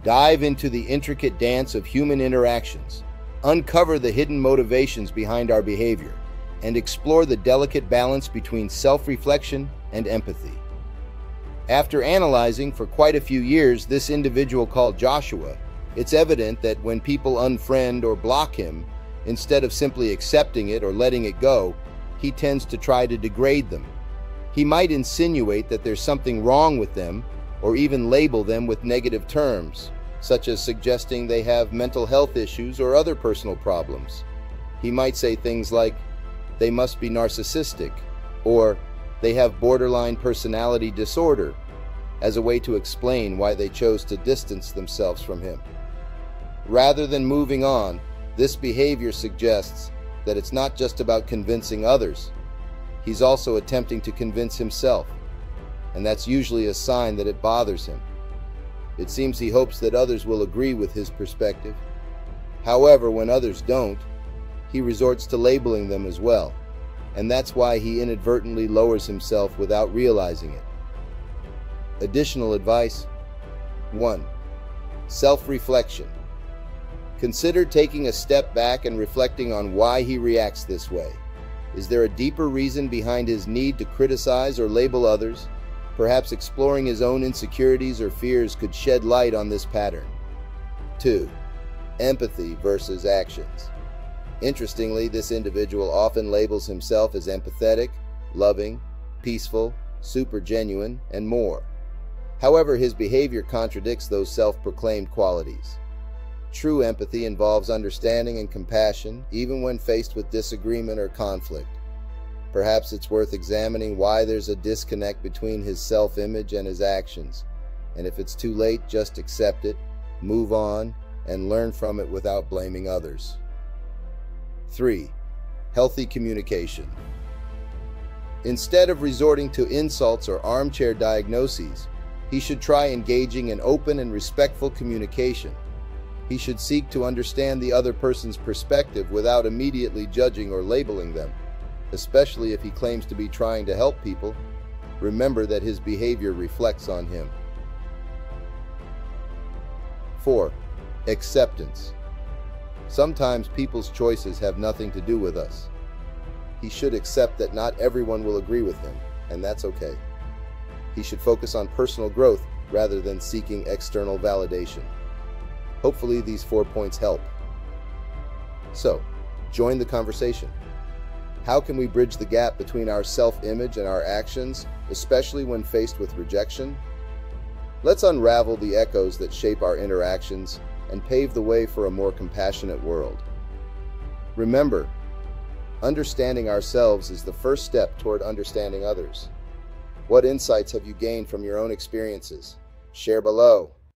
Dive into the intricate dance of human interactions, uncover the hidden motivations behind our behavior, and explore the delicate balance between self-reflection and empathy. After analyzing for quite a few years this individual called Joshua, it's evident that when people unfriend or block him, instead of simply accepting it or letting it go, he tends to try to degrade them. He might insinuate that there's something wrong with them, or even label them with negative terms, such as suggesting they have mental health issues or other personal problems. He might say things like, they must be narcissistic, or they have borderline personality disorder, as a way to explain why they chose to distance themselves from him. Rather than moving on, this behavior suggests that it's not just about convincing others. He's also attempting to convince himself, and that's usually a sign that it bothers him. It seems he hopes that others will agree with his perspective. However, when others don't, he resorts to labeling them as well, and that's why he inadvertently lowers himself without realizing it. Additional advice: 1. Self-reflection. Consider taking a step back and reflecting on why he reacts this way. Is there a deeper reason behind his need to criticize or label others? Perhaps exploring his own insecurities or fears could shed light on this pattern. 2. Empathy versus actions. Interestingly, this individual often labels himself as empathetic, loving, peaceful, super genuine, and more. However, his behavior contradicts those self-proclaimed qualities. True empathy involves understanding and compassion, even when faced with disagreement or conflict. Perhaps it's worth examining why there's a disconnect between his self-image and his actions, and if it's too late, just accept it, move on, and learn from it without blaming others. 3. Healthy communication. Instead of resorting to insults or armchair diagnoses, he should try engaging in open and respectful communication. He should seek to understand the other person's perspective without immediately judging or labeling them. Especially if he claims to be trying to help people, remember that his behavior reflects on him. 4. Acceptance. Sometimes people's choices have nothing to do with us. He should accept that not everyone will agree with him, and that's okay. He should focus on personal growth rather than seeking external validation. Hopefully these 4 points help. So, join the conversation. How can we bridge the gap between our self-image and our actions, especially when faced with rejection? Let's unravel the echoes that shape our interactions and pave the way for a more compassionate world. Remember, understanding ourselves is the first step toward understanding others. What insights have you gained from your own experiences? Share below.